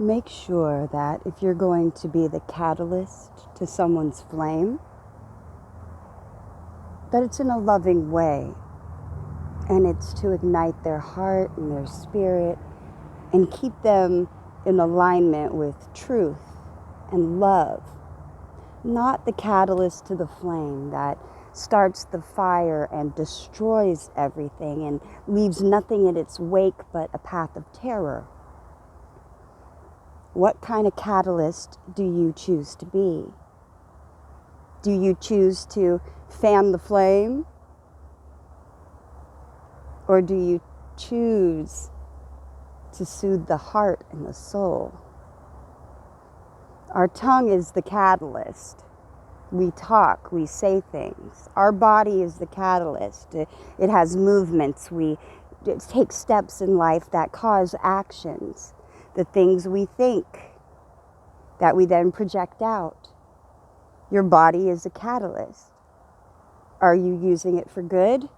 Make sure that if you're going to be the catalyst to someone's flame, that it's in a loving way, and it's to ignite their heart and their spirit and keep them in alignment with truth and love, not the catalyst to the flame that starts the fire and destroys everything and leaves nothing in its wake but a path of terror. What kind of catalyst do you choose to be? Do you choose to fan the flame? Or do you choose to soothe the heart and the soul? Our tongue is the catalyst. We talk, we say things. Our body is the catalyst. It has movements. We take steps in life that cause actions. The things we think that we then project out. Your body is a catalyst. Are you using it for good?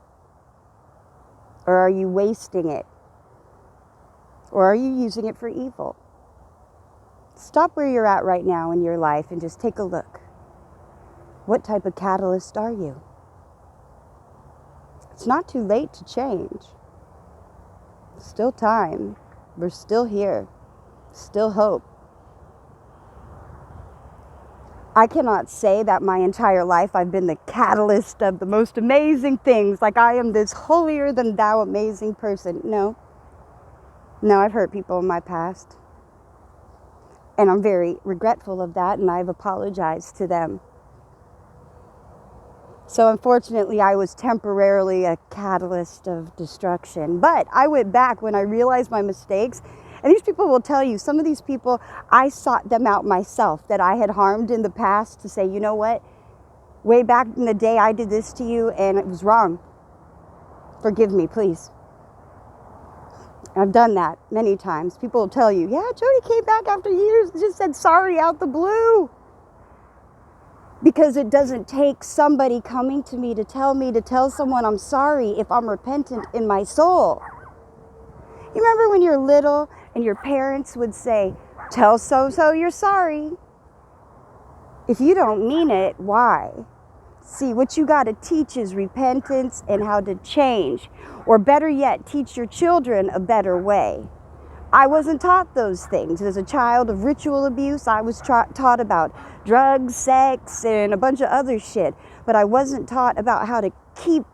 Or are you wasting it? Or are you using it for evil? Stop where you're at right now in your life and just take a look. What type of catalyst are you? It's not too late to change. Still time. We're still here. Still hope. I cannot say that my entire life I've been the catalyst of the most amazing things, like I am this holier than thou amazing person. No, I've hurt people in my past. And I'm very regretful of that, and I've apologized to them. So unfortunately, I was temporarily a catalyst of destruction. But I went back when I realized my mistakes. And these people will tell you, some of these people, I sought them out myself that I had harmed in the past to say, you know what? Way back in the day, I did this to you and it was wrong. Forgive me, please. I've done that many times. People will tell you, yeah, Jody came back after years and just said sorry out the blue. Because it doesn't take somebody coming to me to tell someone I'm sorry if I'm repentant in my soul. You remember when you're little and your parents would say, tell so-so you're sorry. If you don't mean it, why? See, what you got to teach is repentance and how to change. Or better yet, teach your children a better way. I wasn't taught those things. As a child of ritual abuse, I was taught about drugs, sex, and a bunch of other shit. But I wasn't taught about how to keep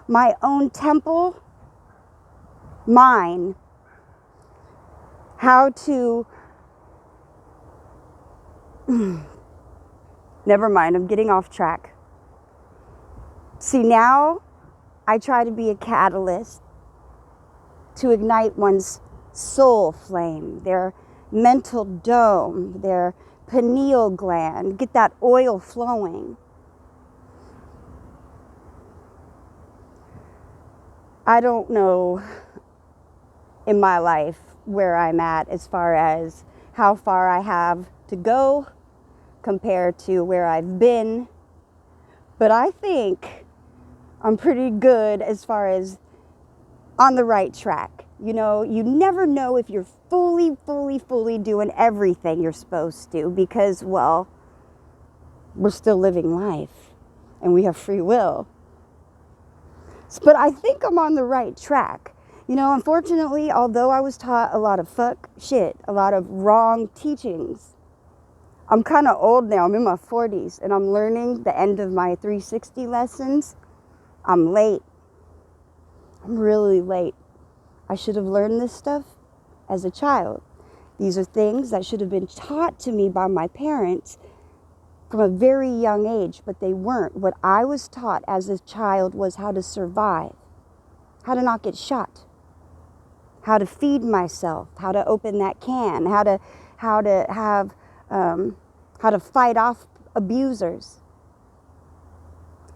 my own temple mine. How to... Never mind, I'm getting off track. See, now I try to be a catalyst to ignite one's soul flame, their mental dome, their pineal gland, get that oil flowing. I don't know in my life where I'm at as far as how far I have to go compared to where I've been, but I think I'm pretty good as far as on the right track. You know, you never know if you're fully doing everything you're supposed to because, well, we're still living life and we have free will. But I think I'm on the right track. You know, unfortunately, although I was taught a lot of a lot of wrong teachings, I'm kind of old now. I'm in my 40s and I'm learning the end of my 360 lessons. I'm late. I'm really late. I should have learned this stuff as a child. These are things that should have been taught to me by my parents from a very young age, but they weren't. What I was taught as a child was how to survive, how to not get shot, how to feed myself, how to open that can, how to fight off abusers.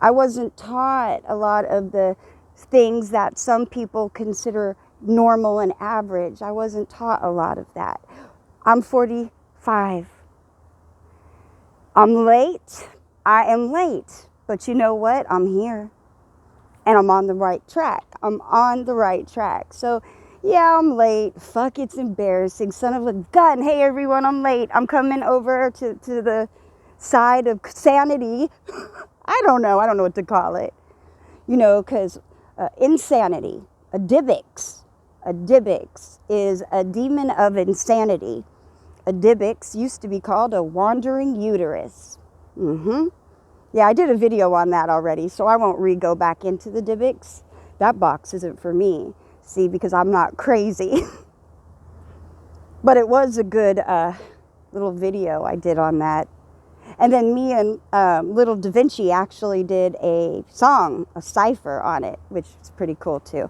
I wasn't taught a lot of the things that some people consider normal and average. I wasn't taught a lot of that. I'm 45. I'm late. I am late. But you know what? I'm here. And I'm on the right track. I'm on the right track. So, Yeah, I'm late. Fuck, it's embarrassing. Son of a gun. Hey, everyone, I'm late. I'm coming over to the side of sanity. I don't know. I don't know what to call it. You know, because insanity, a Dybbuk. A Dybbuk is a demon of insanity. A Dybbuk used to be called a wandering uterus. Yeah, I did a video on that already, so I won't go back into the Dybbuk. That box isn't for me. See, because I'm not crazy. But it was a good little video I did on that. And then me and Little Da Vinci actually did a song, a cipher on it, which is pretty cool too.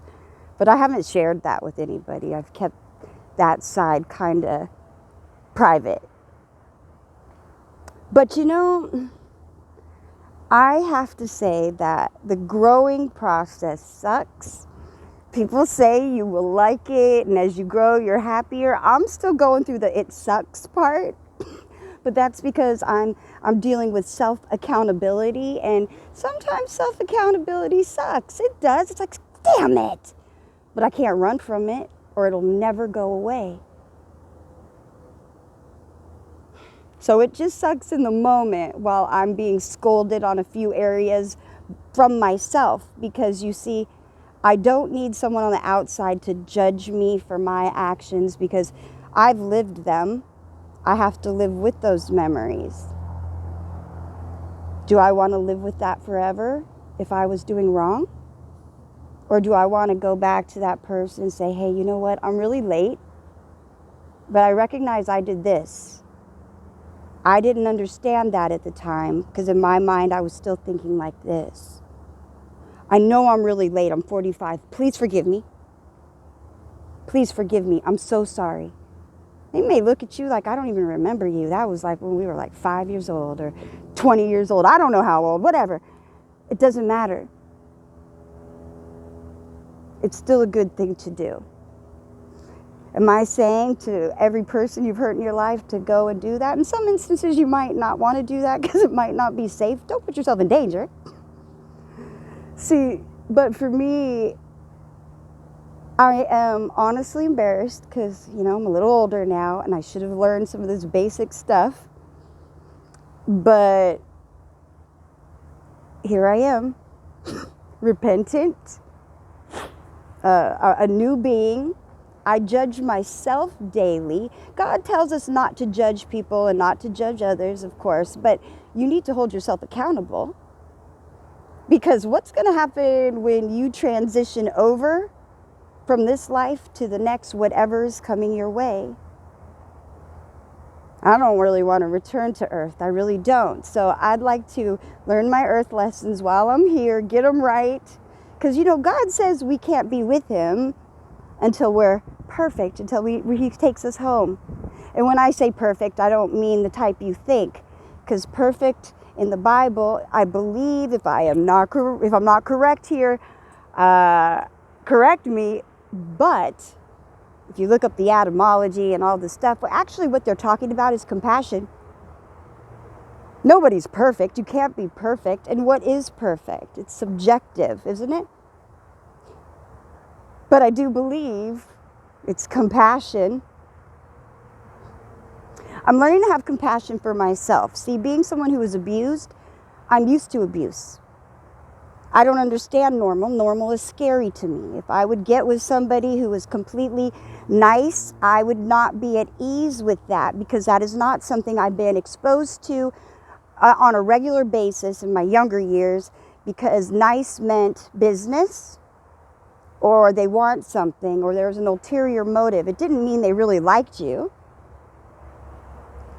But I haven't shared that with anybody. I've kept that side kind of private. But you know, I have to say that the growing process sucks. People say you will like it, and as you grow, you're happier. I'm still going through the it sucks part, but that's because I'm dealing with self-accountability, and sometimes self-accountability sucks. It does. It's like, damn it. But I can't run from it, or it'll never go away. So it just sucks in the moment while I'm being scolded on a few areas from myself, because you see, I don't need someone on the outside to judge me for my actions, because I've lived them. I have to live with those memories. Do I want to live with that forever if I was doing wrong? Or do I want to go back to that person and say, hey, you know what? I'm really late, but I recognize I did this. I didn't understand that at the time, because in my mind, I was still thinking like this. I know I'm really late. I'm 45. Please forgive me. Please forgive me. I'm so sorry. They may look at you like, I don't even remember you. That was like when we were like 5 years old or 20 years old. I don't know how old, whatever. It doesn't matter. It's still a good thing to do. Am I saying to every person you've hurt in your life to go and do that? In some instances, you might not want to do that because it might not be safe. Don't put yourself in danger. See, but for me, I am honestly embarrassed because, you know, I'm a little older now and I should have learned some of this basic stuff. But here I am, repentant, a new being. I judge myself daily. God tells us not to judge people and not to judge others, of course, but you need to hold yourself accountable. Because what's going to happen when you transition over from this life to the next, whatever's coming your way? I don't really want to return to earth. I really don't. So I'd like to learn my earth lessons while I'm here, get them right. Because, you know, God says we can't be with him until we're perfect, until he takes us home. And when I say perfect, I don't mean the type you think. Because perfect in the Bible, I believe, if I'm not correct here, correct me. But if you look up the etymology and all this stuff, actually what they're talking about is compassion. Nobody's perfect. You can't be perfect. And what is perfect? It's subjective, isn't it? But I do believe it's compassion. I'm learning to have compassion for myself. See, being someone who was abused, I'm used to abuse. I don't understand normal. Normal is scary to me. If I would get with somebody who was completely nice, I would not be at ease with that, because that is not something I've been exposed to on a regular basis in my younger years, because nice meant business, or they want something, or there's an ulterior motive. It didn't mean they really liked you.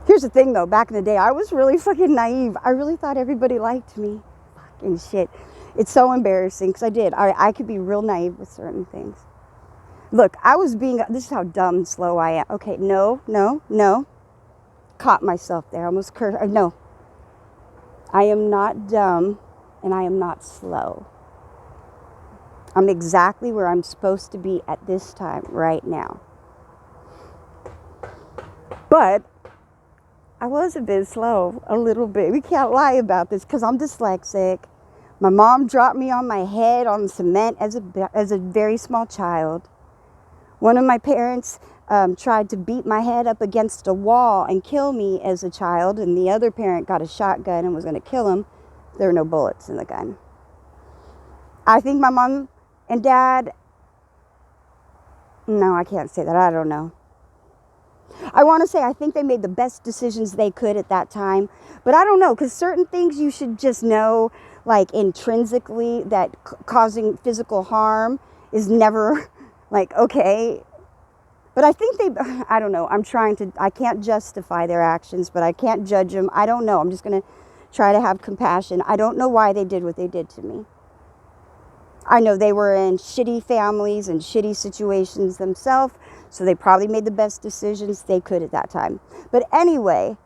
Here's the thing though, back in the day, I was really fucking naive. I really thought everybody liked me. Fucking shit. It's so embarrassing, because I did. I could be real naive with certain things. Look, this is how dumb and slow I am. Okay, no. Caught myself there. Almost cursed. No. I am not dumb, and I am not slow. I'm exactly where I'm supposed to be at this time, right now. But I was a bit slow, a little bit. We can't lie about this, because I'm dyslexic. My mom dropped me on my head on cement as a very small child. One of my parents tried to beat my head up against a wall and kill me as a child, and the other parent got a shotgun and was going to kill him. There were no bullets in the gun. I think my mom and dad, no, I can't say that. I don't know. I want to say I think they made the best decisions they could at that time, but I don't know, because certain things you should just know, like intrinsically, that causing physical harm is never like okay. But I think I don't know, I can't justify their actions, but I can't judge them. I don't know. I'm just going to try to have compassion. I don't know why they did what they did to me. I know they were in shitty families and shitty situations themselves, so they probably made the best decisions they could at that time. But anyway,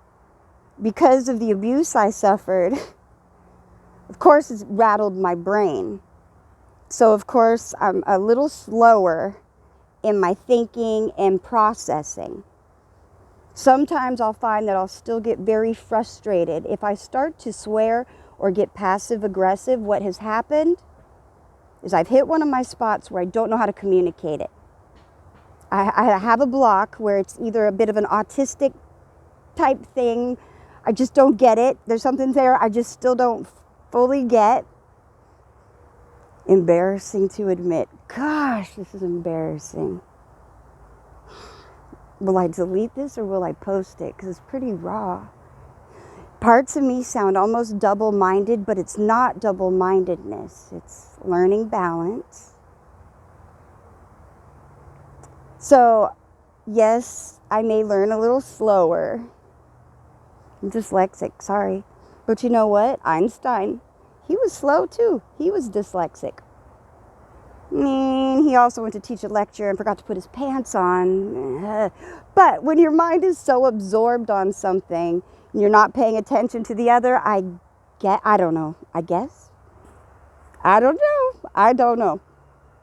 because of the abuse I suffered, of course it's rattled my brain. So of course I'm a little slower in my thinking and processing. Sometimes I'll find that I'll still get very frustrated. If I start to swear or get passive aggressive, what has happened is I've hit one of my spots where I don't know how to communicate it. I have a block where it's either a bit of an autistic type thing. I just don't get it. There's something there I just still don't fully get. Embarrassing to admit. Gosh, this is embarrassing. Will I delete this or will I post it? Because it's pretty raw. Parts of me sound almost double-minded, but it's not double-mindedness. It's learning balance. So, yes, I may learn a little slower. I'm dyslexic, sorry. But you know what? Einstein, he was slow too. He was dyslexic. I mean, he also went to teach a lecture and forgot to put his pants on. But when your mind is so absorbed on something and you're not paying attention to the other, I don't know. I guess. I don't know.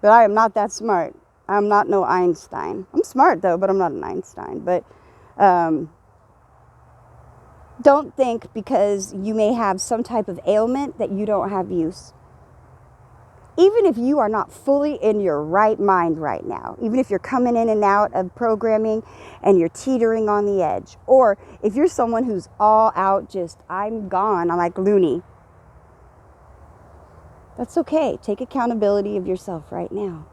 But I am not that smart. I'm not no Einstein. I'm smart though, but I'm not an Einstein. But don't think because you may have some type of ailment that you don't have use. Even if you are not fully in your right mind right now, even if you're coming in and out of programming and you're teetering on the edge, or if you're someone who's all out, just, I'm gone, I'm like loony. That's okay. Take accountability of yourself right now.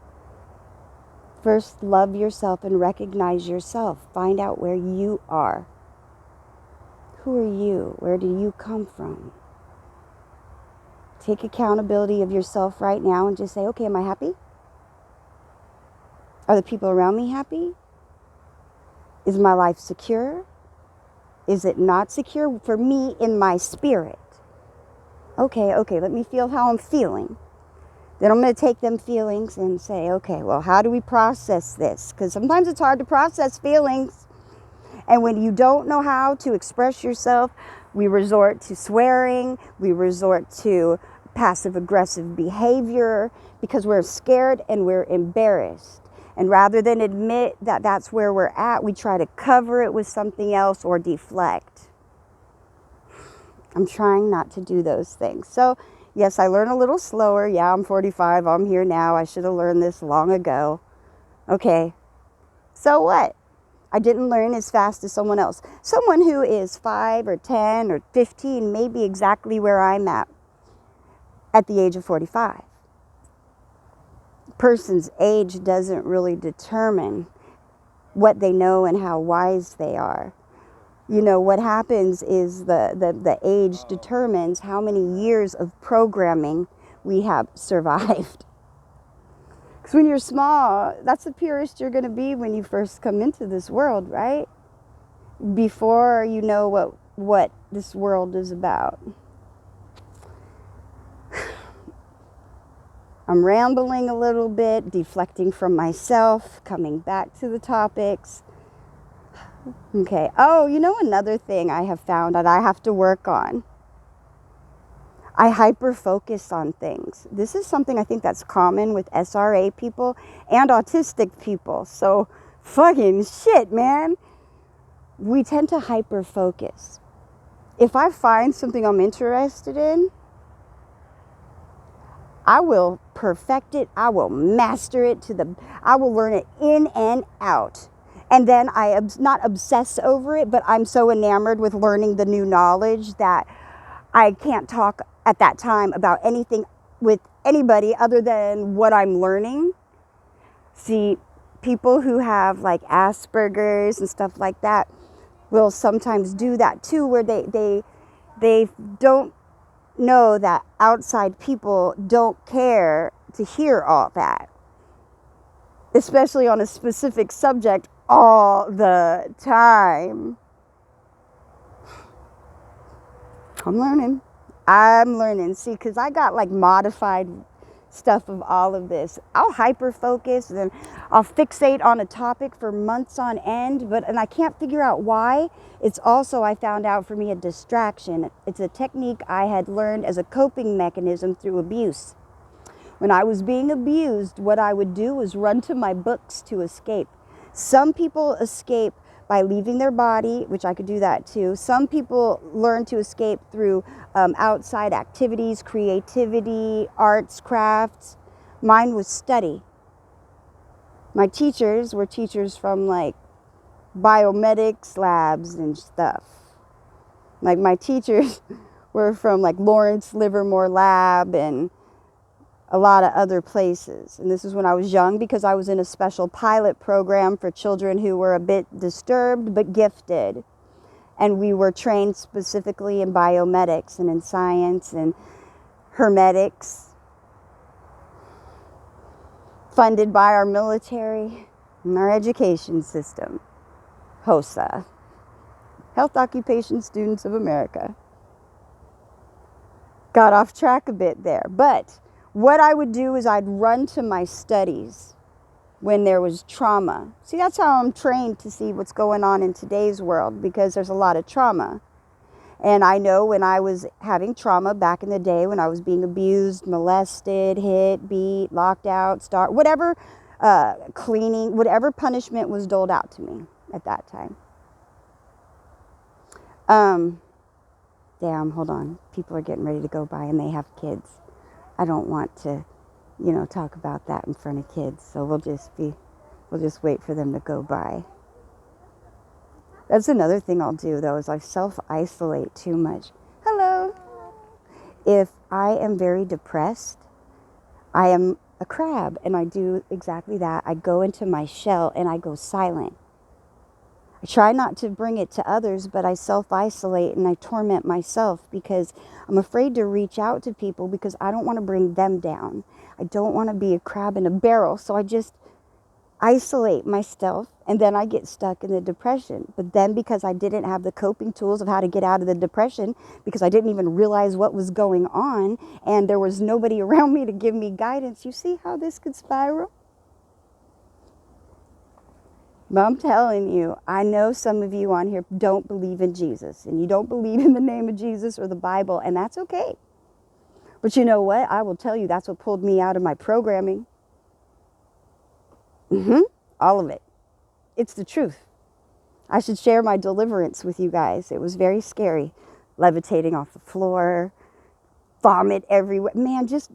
First, love yourself and recognize yourself. Find out where you are. Who are you? Where do you come from? Take accountability of yourself right now and just say, okay, am I happy? Are the people around me happy? Is my life secure? Is it not secure for me in my spirit? Okay, let me feel how I'm feeling. Then I'm going to take them feelings and say, okay, well, how do we process this? Because sometimes it's hard to process feelings. And when you don't know how to express yourself, we resort to swearing, we resort to passive-aggressive behavior because we're scared and we're embarrassed. And rather than admit that that's where we're at, we try to cover it with something else or deflect. I'm trying not to do those things. So, yes, I learn a little slower. Yeah, I'm 45. I'm here now. I should have learned this long ago. Okay, so what? I didn't learn as fast as someone else. Someone who is 5 or 10 or 15 may be exactly where I'm at the age of 45. A person's age doesn't really determine what they know and how wise they are. You know, what happens is the age determines how many years of programming we have survived. Because when you're small, that's the purest you're going to be when you first come into this world, right? Before you know what this world is about. I'm rambling a little bit, deflecting from myself, coming back to the topics. Okay. Oh, you know another thing I have found that I have to work on? I hyper-focus on things. This is something I think that's common with SRA people and autistic people. So, fucking shit, man. We tend to hyper-focus. If I find something I'm interested in, I will perfect it. I will master it I will learn it in and out. And then not obsess over it, but I'm so enamored with learning the new knowledge that I can't talk at that time about anything with anybody other than what I'm learning. See, people who have like Asperger's and stuff like that will sometimes do that too, where they don't know that outside people don't care to hear all that, especially on a specific subject all the time. I'm learning. See, because I got like modified stuff of all of this. I'll hyper focus and I'll fixate on a topic for months on end, and I can't figure out why. It's also, I found out, for me, a distraction. It's a technique I had learned as a coping mechanism through abuse. When I was being abused, what I would do was run to my books to escape. Some people escape by leaving their body, which I could do that too. Some people learn to escape through outside activities, creativity, arts, crafts. Mine was study. My teachers were teachers from like biomedics labs and stuff. Like my teachers were from like Lawrence Livermore Lab and a lot of other places. And this is when I was young, because I was in a special pilot program for children who were a bit disturbed but gifted. And we were trained specifically in biomedics and in science and hermetics, funded by our military and our education system, HOSA, Health Occupation Students of America. Got off track a bit there, but what I would do is I'd run to my studies when there was trauma. See, that's how I'm trained to see what's going on in today's world, because there's a lot of trauma. And I know when I was having trauma back in the day, when I was being abused, molested, hit, beat, locked out, whatever cleaning, whatever punishment was doled out to me at that time. Damn, hold on. People are getting ready to go by and they have kids. I don't want to, talk about that in front of kids. So we'll just wait for them to go by. That's another thing I'll do, though, is I self-isolate too much. Hello. If I am very depressed, I am a crab, and I do exactly that. I go into my shell and I go silent. I try not to bring it to others, but I self-isolate and I torment myself because I'm afraid to reach out to people because I don't want to bring them down. I don't want to be a crab in a barrel, so I just isolate myself, and then I get stuck in the depression. But then, because I didn't have the coping tools of how to get out of the depression, because I didn't even realize what was going on, and there was nobody around me to give me guidance, you see how this could spiral? But I'm telling you, I know some of you on here don't believe in Jesus, and you don't believe in the name of Jesus or the Bible, and that's okay. But you know what? I will tell you, that's what pulled me out of my programming. All of it. It's the truth. I should share my deliverance with you guys. It was very scary. Levitating off the floor, vomit everywhere. Man, just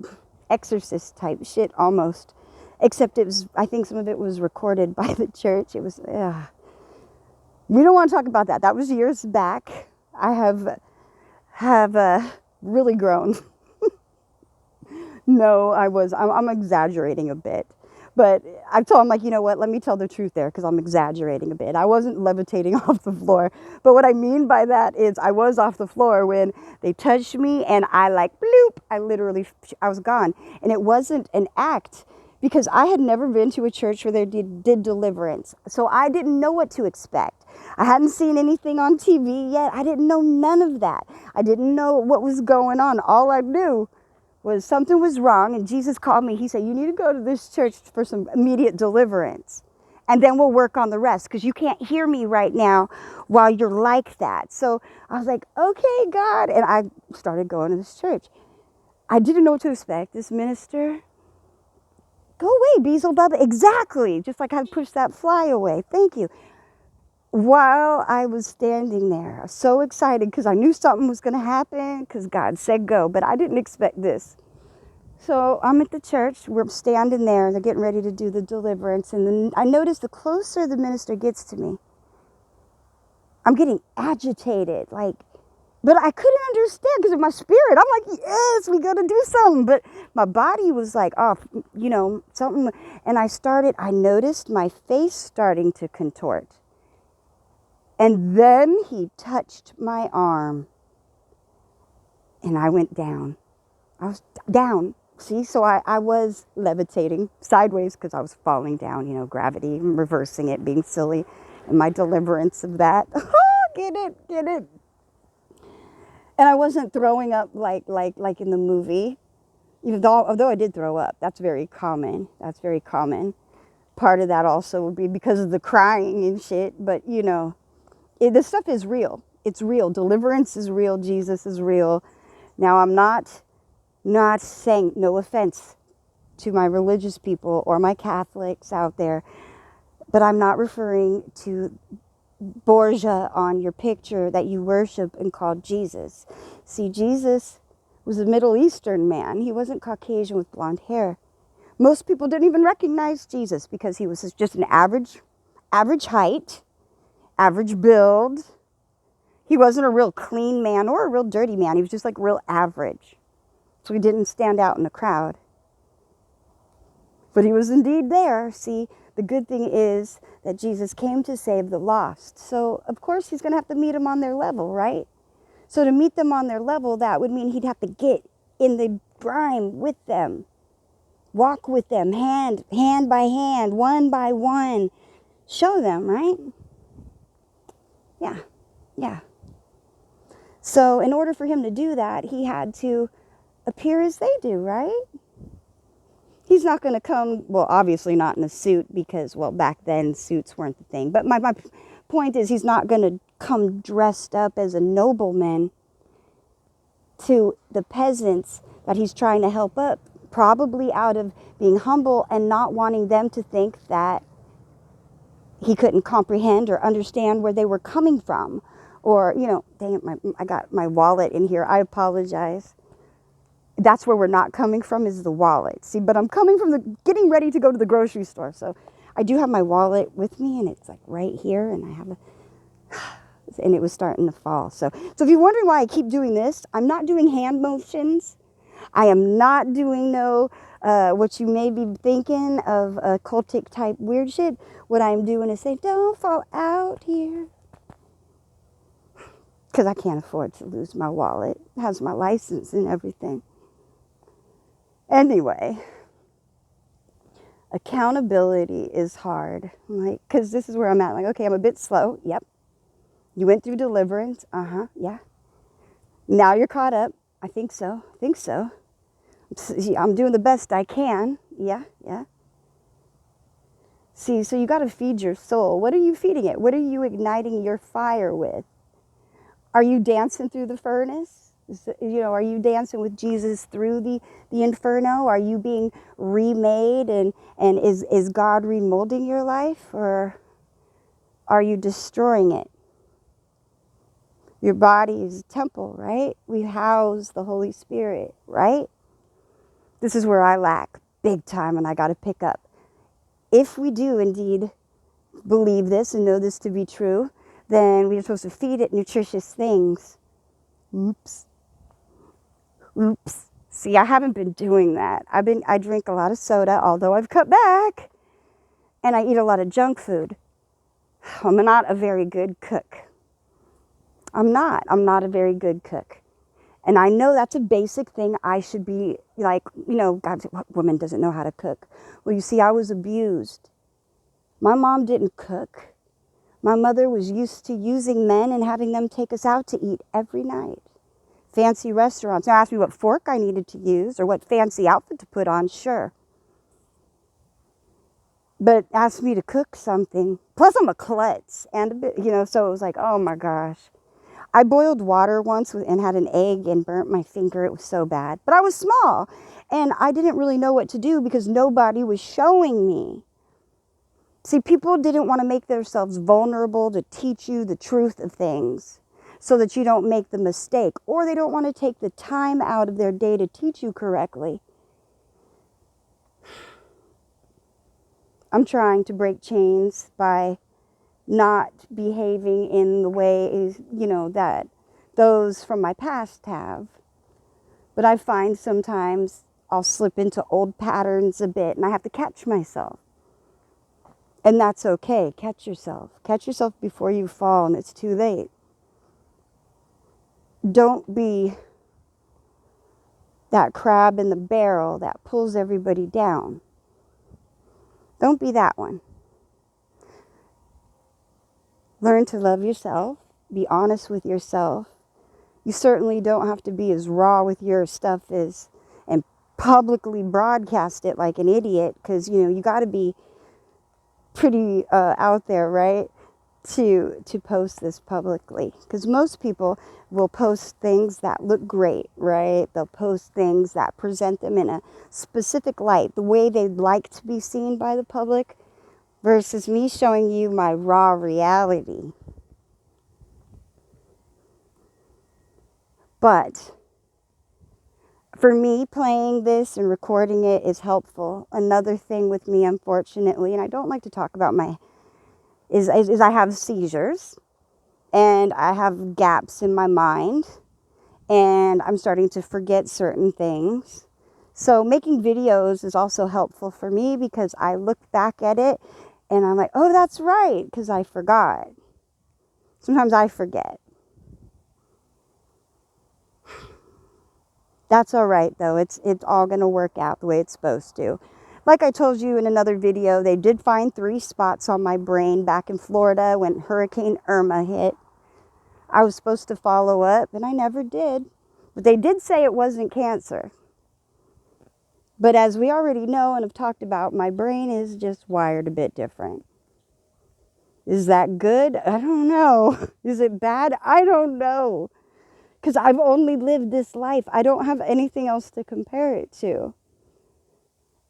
exorcist type shit almost. Except I think some of it was recorded by the church. It was, we don't want to talk about that. That was years back. I have really grown. No, I'm exaggerating a bit. But I told him, like, you know what, let me tell the truth there, because I'm exaggerating a bit. I wasn't levitating off the floor. But what I mean by that is I was off the floor when they touched me, and I bloop, I was gone. And it wasn't an act, because I had never been to a church where they did deliverance. So I didn't know what to expect. I hadn't seen anything on TV yet. I didn't know none of that. I didn't know what was going on. All I knew was something was wrong, and Jesus called me. He said, you need to go to this church for some immediate deliverance, and then we'll work on the rest, because you can't hear me right now while you're like that. So I was like, okay, God, and I started going to this church. I didn't know what to expect. This minister, go away, Beelzebub. Exactly, just like I pushed that fly away. Thank you. While I was standing there, I was so excited because I knew something was going to happen because God said go, but I didn't expect this. So I'm at the church. We're standing there. They're getting ready to do the deliverance. And then I notice the closer the minister gets to me, I'm getting agitated. But I couldn't understand because of my spirit. I'm like, yes, we got to do something. But my body was like, oh, something. And I noticed my face starting to contort. And then he touched my arm. And I went down. I was down. See, so I was levitating sideways because I was falling down, gravity, reversing it, being silly, and my deliverance of that. Get it. And I wasn't throwing up like in the movie, although I did throw up. That's very common. Part of that also would be because of the crying and shit. But this stuff is real. It's real. Deliverance is real. Jesus is real. Now I'm not saying, no offense to my religious people or my Catholics out there, but I'm not referring to Borgia on your picture that you worship and called Jesus. See, Jesus was a Middle Eastern man. He wasn't Caucasian with blonde hair. Most people didn't even recognize Jesus because he was just an average height, average build. He wasn't a real clean man or a real dirty man. He was just like real average. So he didn't stand out in the crowd. But he was indeed there. See, the good thing is that Jesus came to save the lost. So, of course, he's going to have to meet them on their level, right? So to meet them on their level, that would mean he'd have to get in the grime with them. Walk with them, hand by hand, one by one. Show them, right? Yeah. So in order for him to do that, he had to appear as they do, right? He's not going to come, well, obviously not in a suit because, well, back then suits weren't the thing. But my point is he's not going to come dressed up as a nobleman to the peasants that he's trying to help up, probably out of being humble and not wanting them to think that he couldn't comprehend or understand where they were coming from. Or, dang it, I got my wallet in here. I apologize. That's where we're not coming from, is the wallet. See, but I'm coming from getting ready to go to the grocery store. So I do have my wallet with me, and it's like right here, and I have and it was starting to fall. So if you're wondering why I keep doing this, I'm not doing hand motions. I am not doing what you may be thinking of cultic type weird shit. What I'm doing is saying, don't fall out here. Because I can't afford to lose my wallet. It has my license and everything. Anyway, accountability is hard. Because this is where I'm at. Okay, I'm a bit slow. Yep. You went through deliverance. Yeah. Now you're caught up. I think so. I'm doing the best I can. Yeah. See, so you got to feed your soul. What are you feeding it? What are you igniting your fire with? Are you dancing through the furnace? Are you dancing with Jesus through the inferno? Are you being remade and is God remolding your life, or are you destroying it? Your body is a temple, right? We house the Holy Spirit, right? This is where I lack big time and I got to pick up. If we do indeed believe this and know this to be true, then we're supposed to feed it nutritious things. Oops. See, I haven't been doing that. I drink a lot of soda, although I've cut back, and I eat a lot of junk food. I'm not a very good cook. I'm not a very good cook. And I know that's a basic thing. I should be like, God, what woman doesn't know how to cook? Well, you see, I was abused. My mom didn't cook. My mother was used to using men and having them take us out to eat every night. Fancy restaurants. Now ask me what fork I needed to use or what fancy outfit to put on, sure. But ask me to cook something. Plus I'm a klutz and a bit, so it was like, oh my gosh. I boiled water once and had an egg and burnt my finger. It was so bad. But I was small and I didn't really know what to do because nobody was showing me. See, people didn't want to make themselves vulnerable to teach you the truth of things so that you don't make the mistake, or they don't want to take the time out of their day to teach you correctly. I'm trying to break chains by not behaving in the ways, that those from my past have. But I find sometimes I'll slip into old patterns a bit and I have to catch myself. And that's okay. Catch yourself. Catch yourself before you fall and it's too late. Don't be that crab in the barrel that pulls everybody down. Don't be that one. Learn to love yourself. Be honest with yourself. You certainly don't have to be as raw with your stuff as and publicly broadcast it like an idiot, because you got to be pretty out there, right? To post this publicly, because most people will post things that look great, right? They'll post things that present them in a specific light, the way they'd like to be seen by the public, versus me showing you my raw reality. But for me, playing this and recording it is helpful. Another thing with me, unfortunately, and I don't like to talk about is I have seizures and I have gaps in my mind and I'm starting to forget certain things. So making videos is also helpful for me because I look back at it and I'm like, oh, that's right, because I forgot. Sometimes I forget. That's all right, though. It's all going to work out the way it's supposed to. Like I told you in another video, they did find 3 spots on my brain back in Florida when Hurricane Irma hit. I was supposed to follow up, and I never did. But they did say it wasn't cancer. But as we already know and have talked about, my brain is just wired a bit different. Is that good? I don't know. Is it bad? I don't know. Because I've only lived this life. I don't have anything else to compare it to.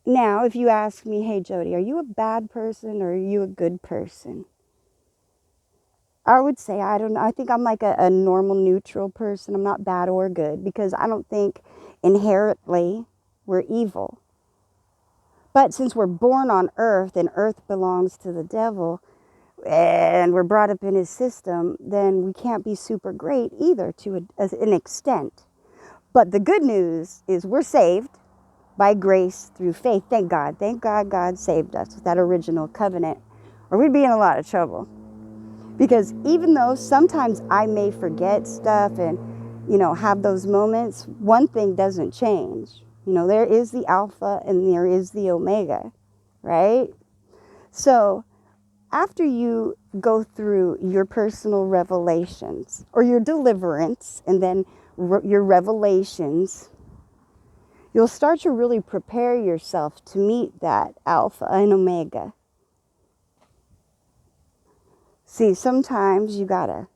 Now, if you ask me, hey, Jody, are you a bad person or are you a good person? I would say, I don't know. I think I'm like a normal, neutral person. I'm not bad or good because I don't think inherently we're evil. But since we're born on earth and earth belongs to the devil and we're brought up in his system, then we can't be super great either to an extent. But the good news is we're saved by grace through faith. Thank God. Thank God God saved us with that original covenant, or we'd be in a lot of trouble. Because even though sometimes I may forget stuff and, have those moments, one thing doesn't change. There is the Alpha and there is the Omega, right? So after you go through your personal revelations or your deliverance and then your revelations, you'll start to really prepare yourself to meet that Alpha and Omega. See, sometimes you gotta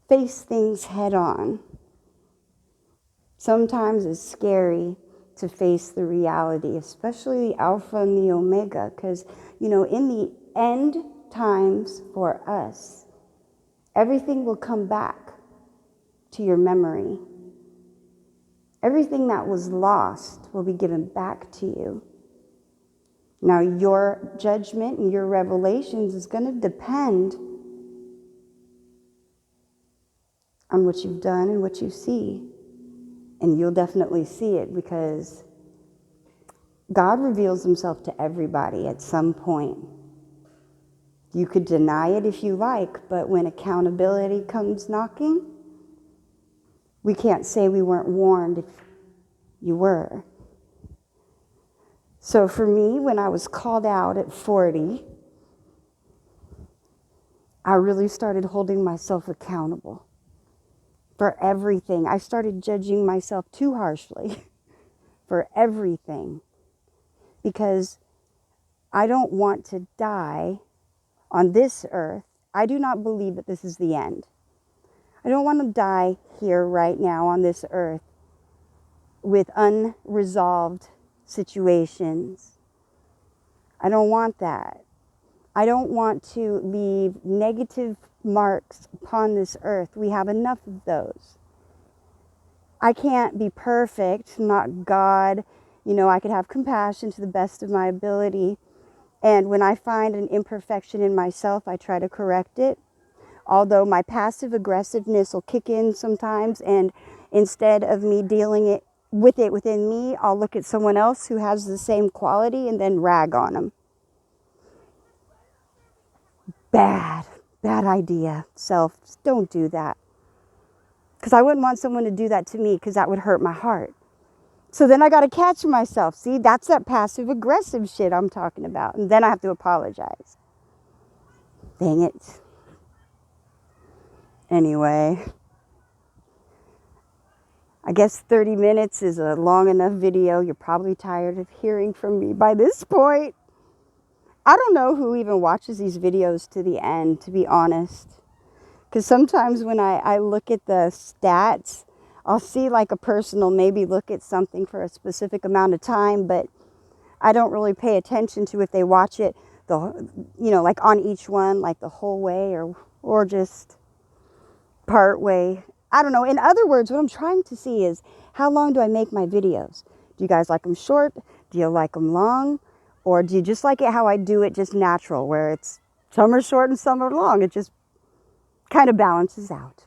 face things head on. Sometimes it's scary to face the reality, especially the Alpha and the Omega, because, in the end times for us, everything will come back to your memory. Everything that was lost will be given back to you. Now, your judgment and your revelations is going to depend on what you've done and what you see. And you'll definitely see it because God reveals himself to everybody at some point. You could deny it if you like, but when accountability comes knocking, we can't say we weren't warned if you were. So for me, when I was called out at 40, I really started holding myself accountable for everything. I started judging myself too harshly for everything because I don't want to die on this earth. I do not believe that this is the end. I don't want to die here right now on this earth with unresolved situations. I don't want that. I don't want to leave negative marks upon this earth. We have enough of those. I can't be perfect, I'm not God. I could have compassion to the best of my ability, And when I find an imperfection in myself, I try to correct it. Although my passive aggressiveness will kick in sometimes, and instead of me dealing with it within me, I'll look at someone else who has the same quality and then rag on them. Bad idea. Self, don't do that. Because I wouldn't want someone to do that to me, because that would hurt my heart. So then I got to catch myself. See, that's that passive aggressive shit I'm talking about. And then I have to apologize. Dang it. Anyway, I guess 30 minutes is a long enough video. You're probably tired of hearing from me by this point. I don't know who even watches these videos to the end, to be honest. Because sometimes when I look at the stats, I'll see like a person will maybe look at something for a specific amount of time, but I don't really pay attention to if they watch it, like on each one, like the whole way or just part way. I don't know. In other words, what I'm trying to see is, how long do I make my videos? Do you guys like them short? Do you like them long? Or do you just like it how I do it, just natural, where it's some are short and some are long? It just kind of balances out.